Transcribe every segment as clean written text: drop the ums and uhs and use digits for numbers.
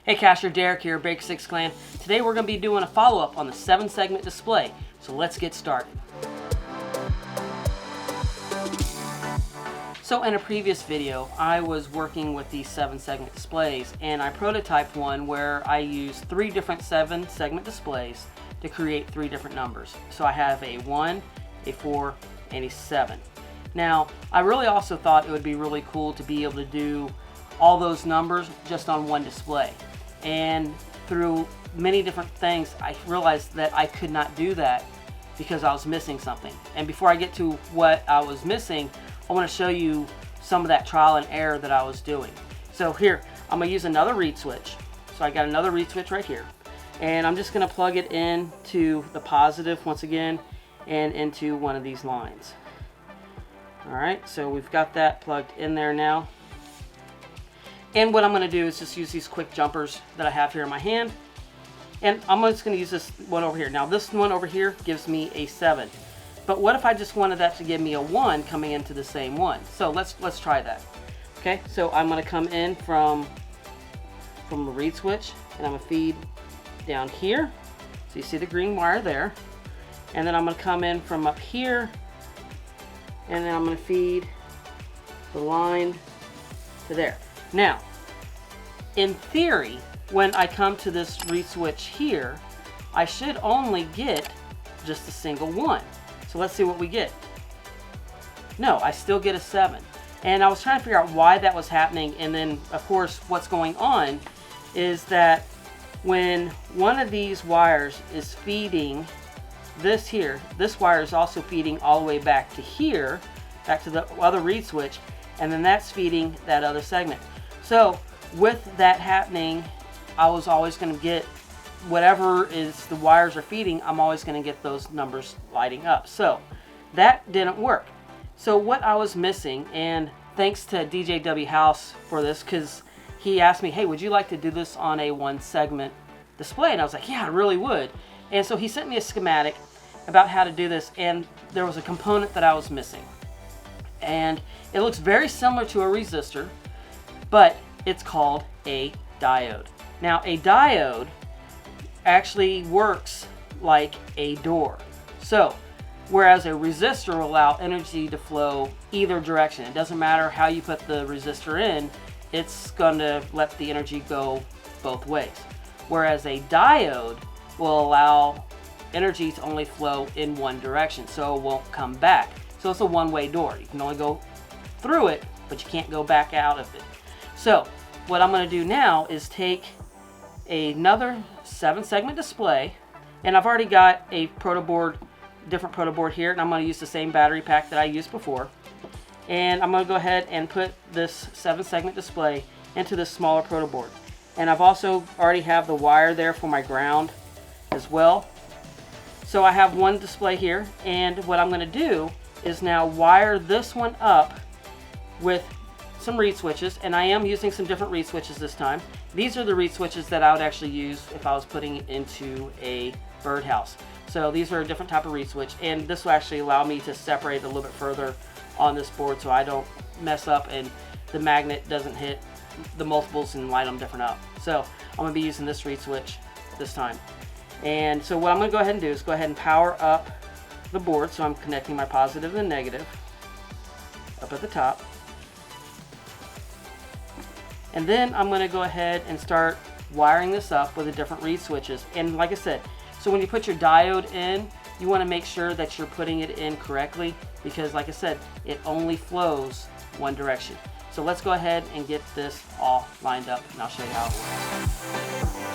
Hey Cacher, Derek here, Baker 6 Clan. Today we're going to be doing a follow-up on the 7-segment display, so let's get started. So in a previous video, I was working with these 7-segment displays, and I prototyped one where I used 3 different 7-segment displays to create 3 different numbers. So I have a 1, a 4, and a 7. Now, I really also thought it would be really cool to be able to do all those numbers just on one display. And through many different things, I realized that I could not do that because I was missing something. And before I get to what I was missing, I want to show you some of that trial and error that I was doing. So here, I'm going to use another reed switch. So I got another reed switch right here. And I'm just going to plug it into the positive once again and into one of these lines. Alright, so we've got that plugged in there now. And what I'm going to do is just use these quick jumpers that I have here in my hand. And I'm just going to use this one over here. Now this one over here gives me a 7. But what if I just wanted that to give me a 1 coming into the same one? So let's try that. Okay, so I'm going to come in from the reed switch, and I'm going to feed down here. So you see the green wire there. And then I'm going to come in from up here, and then I'm going to feed the line to there. Now, in theory, when I come to this reed switch here, I should only get just a single 1. So let's see what we get. No, I still get a 7. And I was trying to figure out why that was happening, and then of course what's going on is that when one of these wires is feeding this here, this wire is also feeding all the way back to here, back to the other reed switch, and then that's feeding that other segment. So with that happening, I was always going to get whatever is the wires are feeding, I'm always going to get those numbers lighting up. So that didn't work. So what I was missing, and thanks to DJW House for this, because he asked me, hey, would you like to do this on a 1-segment display? And I was like, yeah, I really would. And so he sent me a schematic about how to do this, and there was a component that I was missing. And it looks very similar to a resistor, but it's called a diode. Now, a diode actually works like a door. So, whereas a resistor will allow energy to flow either direction. It doesn't matter how you put the resistor in, it's going to let the energy go both ways. Whereas a diode will allow energy to only flow in one direction, so it won't come back. So it's a one-way door. You can only go through it, but you can't go back out of it. So what I'm going to do now is take another 7-segment display, and I've already got a different proto board here, and I'm going to use the same battery pack that I used before. And I'm going to go ahead and put this 7-segment display into this smaller proto board. And I've also already have the wire there for my ground as well. So I have one display here, and what I'm going to do is now wire this one up with some reed switches, and I am using some different reed switches this time. These are the reed switches that I would actually use if I was putting it into a birdhouse. So these are a different type of reed switch, and this will actually allow me to separate a little bit further on this board so I don't mess up and the magnet doesn't hit the multiples and light them different up. So I'm going to be using this reed switch this time. And so what I'm going to go ahead and do is go ahead and power up the board. So I'm connecting my positive and negative up at the top. And then I'm going to go ahead and start wiring this up with the different reed switches. And like I said, so when you put your diode in, you want to make sure that you're putting it in correctly, because like I said, it only flows one direction. So let's go ahead and get this all lined up, and I'll show you how it works.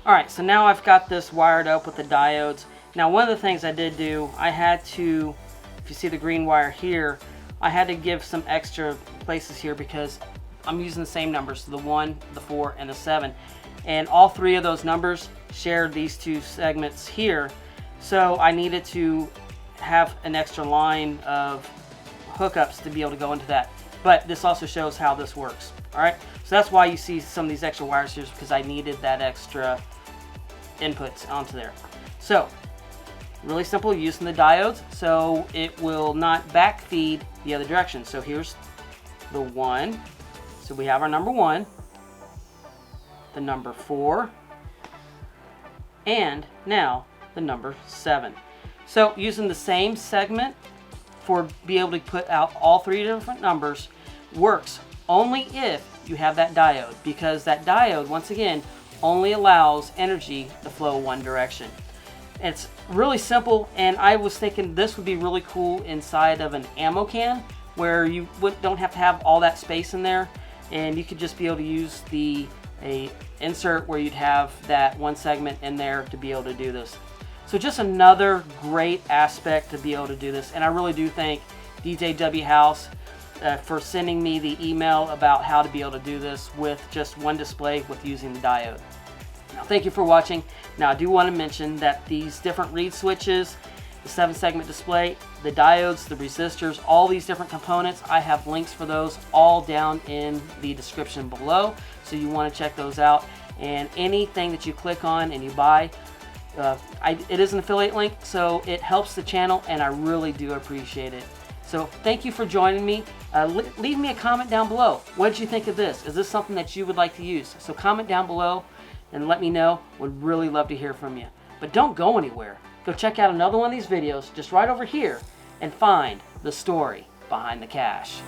Alright, so now I've got this wired up with the diodes. Now one of the things I did do, I had to, if you see the green wire here, I had to give some extra places here because I'm using the same numbers, so the 1, the 4, and the 7. And all 3 of those numbers shared these 2 segments here. So I needed to have an extra line of hookups to be able to go into that. But this also shows how this works. Alright, so that's why you see some of these extra wires here, because I needed that extra inputs onto there. So really simple, using the diodes so it will not backfeed the other direction. So here's the 1. So we have our number 1, the number 4, and now the number 7. So using the same segment for be able to put out all 3 different numbers works only if you have that diode, because that diode, once again, only allows energy to flow one direction. It's really simple, and I was thinking this would be really cool inside of an ammo can where you don't have to have all that space in there, and you could just be able to use a insert where you'd have that one segment in there to be able to do this. So just another great aspect to be able to do this, and I really do thank DJW House for sending me the email about how to be able to do this with just one display with using the diode. Now, thank you for watching. Now, I do want to mention that these different reed switches, the 7-segment display, the diodes, the resistors, all these different components, I have links for those all down in the description below, so you want to check those out. And anything that you click on and you buy, it is an affiliate link, so it helps the channel, and I really do appreciate it. So thank you for joining me. Leave me a comment down below. What did you think of this? Is this something that you would like to use? So comment down below and let me know. Would really love to hear from you. But don't go anywhere. Go check out another one of these videos just right over here and find the story behind the cache.